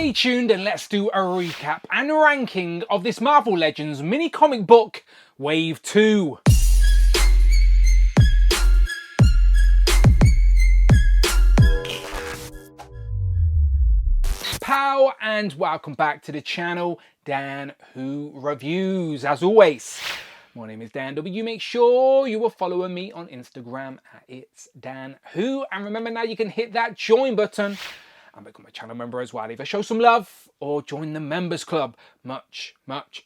Stay tuned and let's do a recap and ranking of this Marvel Legends mini comic book, Wave 2. Pow and welcome back to the channel, Dan Who Reviews. As always, my name is Dan W. Make sure you are following me on Instagram at It's Dan Who. And remember now you can hit that join button and become a channel member as well. Either show some love or join the members club. Much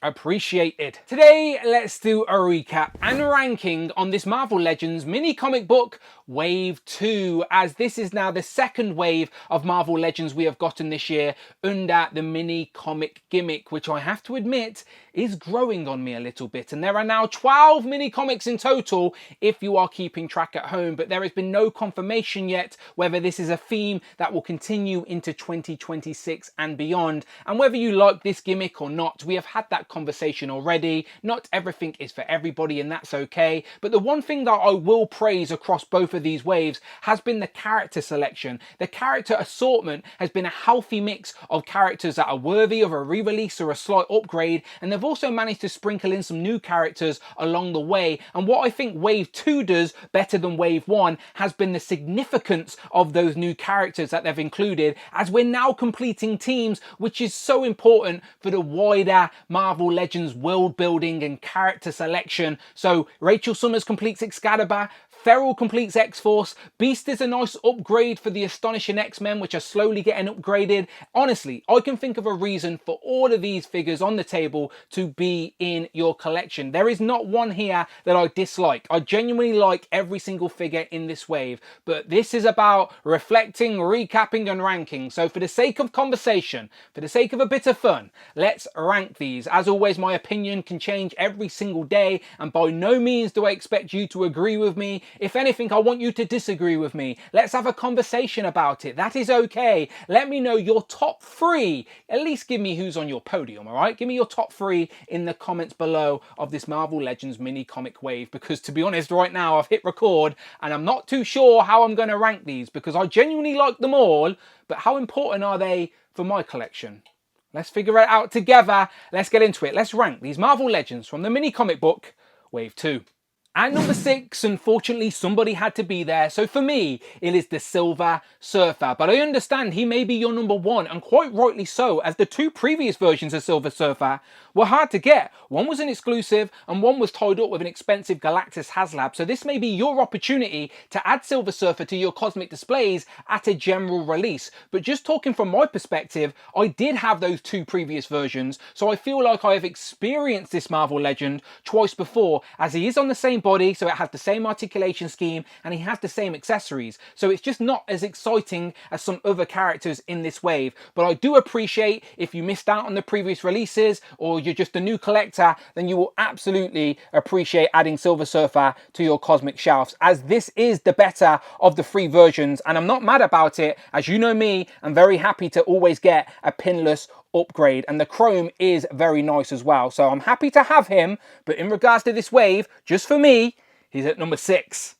appreciated. Today, let's do a recap and ranking on this Marvel Legends mini comic book, Wave 2, as this is now the second wave of Marvel Legends we have gotten this year under the mini comic gimmick, which I have to admit is growing on me a little bit. And there are now 12 mini comics in total if you are keeping track at home, but there has been no confirmation yet whether this is a theme that will continue into 2026 and beyond. And whether you like this gimmick or not, we have had that conversation already. Not everything is for everybody, and that's okay. But the one thing that I will praise across both of these waves has been the character selection. The character assortment has been a healthy mix of characters that are worthy of a re-release or a slight upgrade, and they've also managed to sprinkle in some new characters along the way. And what I think Wave 2 does better than Wave 1 has been the significance of those new characters that they've included, as we're now completing teams, which is so important for the wider Marvel Legends world building and character selection. So Rachel Summers completes Excalibur, Feral completes X-Force, Beast is a nice upgrade for the Astonishing X-Men, which are slowly getting upgraded. Honestly, I can think of a reason for all of these figures on the table to be in your collection. There is not one here that I dislike. I genuinely like every single figure in this wave, but this is about reflecting, recapping and ranking. So for the sake of conversation, for the sake of a bit of fun, let's rank these. As always, my opinion can change every single day, and by no means do I expect you to agree with me. If anything, I want you to disagree with me. Let's have a conversation about it. That is okay. Let me know your top 3. At least give me who's on your podium, all right? Give me your top 3 in the comments below of this Marvel Legends mini comic wave, because to be honest, right now I've hit record and I'm not too sure how I'm going to rank these, because I genuinely like them all, but how important are they for my collection? Let's figure it out together. Let's get into it. Let's rank these Marvel Legends from the mini comic book, Wave 2. At number 6, unfortunately, somebody had to be there. So for me, it is the Silver Surfer. But I understand he may be your number 1, and quite rightly so, as the 2 previous versions of Silver Surfer were hard to get. One was an exclusive, and one was tied up with an expensive Galactus HasLab. So this may be your opportunity to add Silver Surfer to your cosmic displays at a general release. But just talking from my perspective, I did have those 2 previous versions, so I feel like I have experienced this Marvel Legend twice before, as he is on the same body, so it has the same articulation scheme and he has the same accessories, so it's just not as exciting as some other characters in this wave. But I do appreciate if you missed out on the previous releases or you're just a new collector, then you will absolutely appreciate adding Silver Surfer to your cosmic shelves, as this is the better of the 3 versions, and I'm not mad about it. As you know me, I'm very happy to always get a pinless upgrade, and the chrome is very nice as well, so I'm happy to have him. But in regards to this wave, just for me, he's at number 6.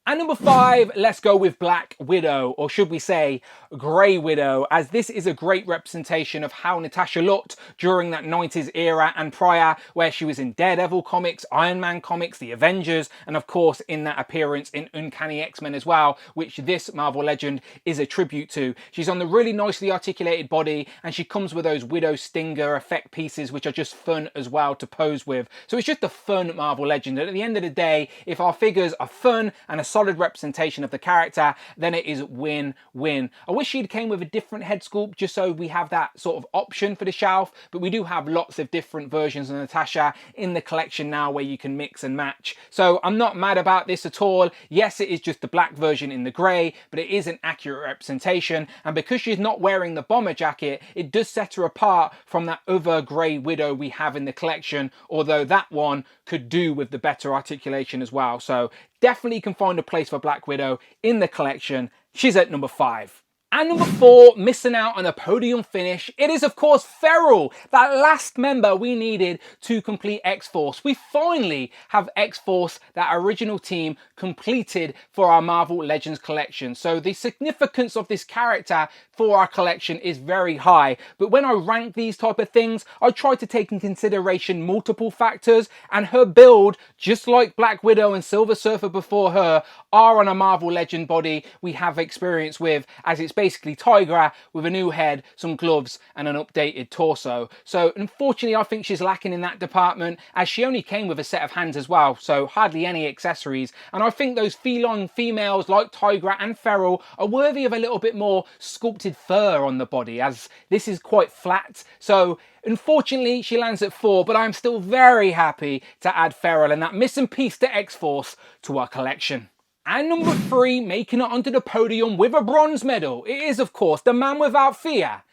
And number 5, let's go with Black Widow, or should we say Grey Widow, as this is a great representation of how Natasha looked during that 90s era and prior, where she was in Daredevil comics, Iron Man comics, the Avengers, and of course in that appearance in Uncanny X-Men as well, which this Marvel Legend is a tribute to. She's on the really nicely articulated body, and she comes with those Widow Stinger effect pieces, which are just fun as well to pose with. So it's just a fun Marvel Legend, and at the end of the day, if our figures are fun and a solid representation of the character, then it is win-win. I wish she'd came with a different head sculpt, just so we have that sort of option for the shelf, but we do have lots of different versions of Natasha in the collection now where you can mix and match. So I'm not mad about this at all. Yes, it is just the black version in the grey, but it is an accurate representation, and because she's not wearing the bomber jacket, it does set her apart from that other Grey Widow we have in the collection, although that one could do with the better articulation as well. So definitely can find a place for Black Widow in the collection. She's at number 5. And number 4, missing out on a podium finish, it is of course Feral, that last member we needed to complete X-Force. We finally have X-Force, that original team, completed for our Marvel Legends collection. So the significance of this character for our collection is very high. But when I rank these type of things, I try to take in consideration multiple factors, and her build, just like Black Widow and Silver Surfer before her, are on a Marvel Legend body we have experience with, as it's basically Tigra with a new head, some gloves and an updated torso. So unfortunately I think she's lacking in that department, as she only came with a set of hands as well, so hardly any accessories. And I think those feline females like Tigra and Feral are worthy of a little bit more sculpted fur on the body, as this is quite flat. So unfortunately she lands at 4, but I'm still very happy to add Feral and that missing piece to X-Force to our collection. And number 3, making it onto the podium with a bronze medal, it is of course the man without fear,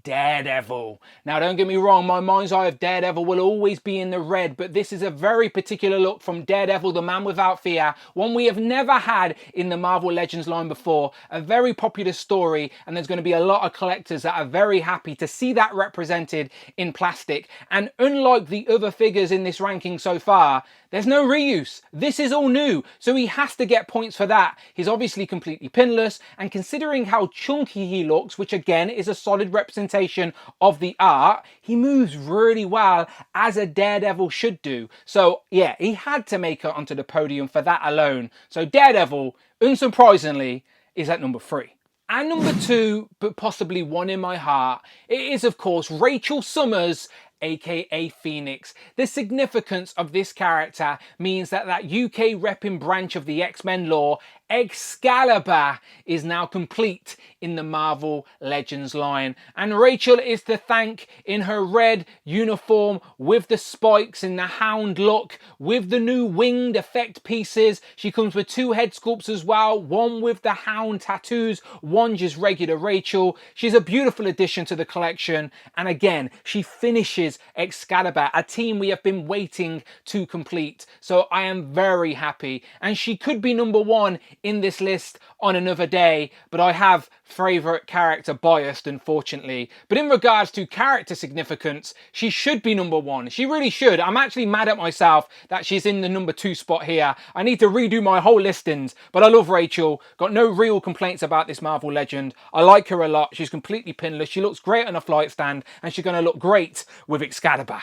Daredevil. Now don't get me wrong, my mind's eye of Daredevil will always be in the red, but this is a very particular look from Daredevil, the man without fear, one we have never had in the Marvel Legends line before, a very popular story, and there's going to be a lot of collectors that are very happy to see that represented in plastic. And unlike the other figures in this ranking so far, there's no reuse. This is all new, so he has to get points for that. He's obviously completely pinless, and considering how chunky he looks, which again is a solid representation of the art, he moves really well, as a Daredevil should do. So yeah, he had to make it onto the podium for that alone. So Daredevil, unsurprisingly, is at number 3. And number 2, but possibly one in my heart, it is of course Rachel Summers, aka Phoenix. The significance of this character means that UK repping branch of the X-Men lore, Excalibur, is now complete in the Marvel Legends line. And Rachel is to thank in her red uniform with the spikes in the hound look, with the new winged effect pieces. She comes with 2 head sculpts as well, one with the hound tattoos, one just regular Rachel. She's a beautiful addition to the collection, and again, she finishes Excalibur, a team we have been waiting to complete. So I am very happy, and she could be number 1 in this list on another day, but I have favourite character biased, unfortunately. But in regards to character significance, she should be number 1. She really should. I'm actually mad at myself that she's in the number 2 spot here. I need to redo my whole listings, but I love Rachel. Got no real complaints about this Marvel Legend. I like her a lot. She's completely pinless. She looks great on a flight stand, and she's going to look great with Excalibur.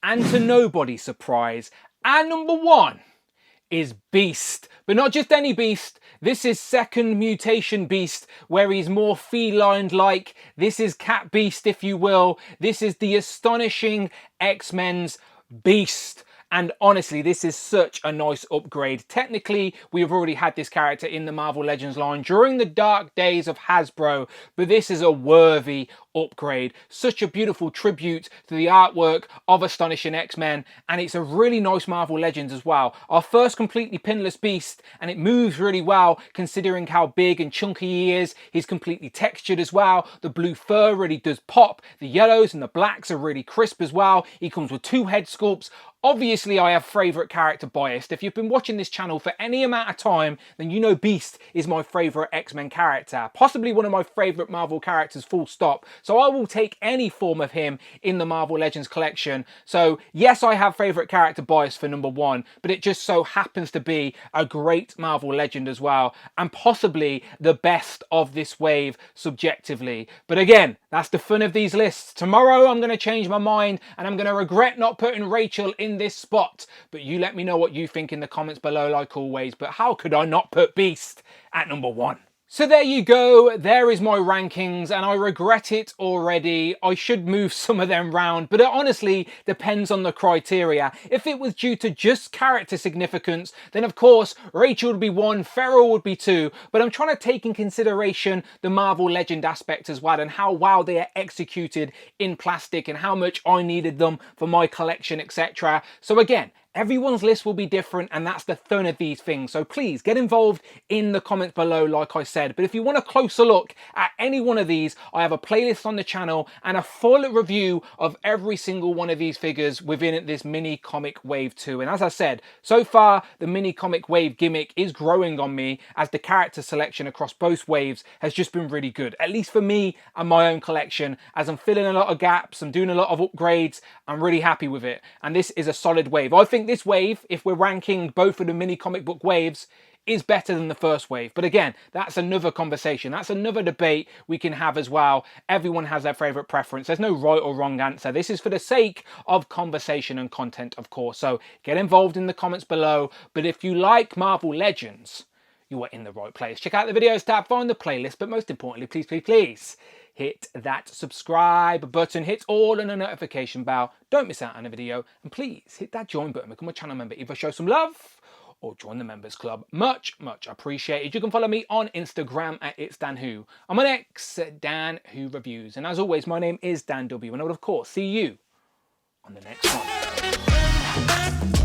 And to nobody's surprise, our number 1 is Beast. But not just any Beast. This is second mutation Beast, where he's more feline-like. This is Cat Beast, if you will. This is the astonishing X-Men's Beast. And honestly, this is such a nice upgrade. Technically, we have already had this character in the Marvel Legends line during the dark days of Hasbro, but this is a worthy upgrade. Such a beautiful tribute to the artwork of Astonishing X-Men, and it's a really nice Marvel Legends as well. Our first completely pinless Beast, and it moves really well considering how big and chunky he is. He's completely textured as well. The blue fur really does pop. The yellows and the blacks are really crisp as well. He comes with 2 head sculpts. Obviously, I have favourite character biased. If you've been watching this channel for any amount of time, then you know Beast is my favourite X-Men character. Possibly one of my favourite Marvel characters, full stop. So I will take any form of him in the Marvel Legends collection. So yes, I have favourite character bias for number 1, but it just so happens to be a great Marvel Legend as well, and possibly the best of this wave subjectively. But again, that's the fun of these lists. Tomorrow I'm going to change my mind, and I'm going to regret not putting Rachel in this spot. But you let me know what you think in the comments below, like always. But how could I not put Beast at number 1? So there you go, there is my rankings, and I regret it already. I should move some of them round, but it honestly depends on the criteria. If it was due to just character significance, then of course Rachel would be 1, Feral would be 2, but I'm trying to take in consideration the Marvel Legend aspect as well, and how well they are executed in plastic, and how much I needed them for my collection, etc. So again, Everyone's list will be different, and that's the fun of these things. So please get involved in the comments below, like I said. But if you want a closer look at any one of these, I have a playlist on the channel and a full review of every single one of these figures within this mini comic wave 2. And as I said, so far the mini comic wave gimmick is growing on me, as the character selection across both waves has just been really good, at least for me and my own collection. As I'm filling a lot of gaps, I'm doing a lot of upgrades, I'm really happy with it, and this is a solid wave. I think this wave, if we're ranking both of the mini comic book waves, is better than the first wave. But again, that's another conversation. That's another debate we can have as well. Everyone has their favourite preference. There's no right or wrong answer. This is for the sake of conversation and content, of course. So get involved in the comments below. But if you like Marvel Legends, you are in the right place. Check out the videos tab, find the playlist, but most importantly, please, please, please, hit that subscribe button, hit all on the notification bell, don't miss out on a video, and please hit that join button, become a channel member, either show some love or join the members club. Much, much appreciated. You can follow me on Instagram at It's Dan Who. I'm on X at Dan Who Reviews, and as always, my name is Dan W, and I will of course see you on the next one.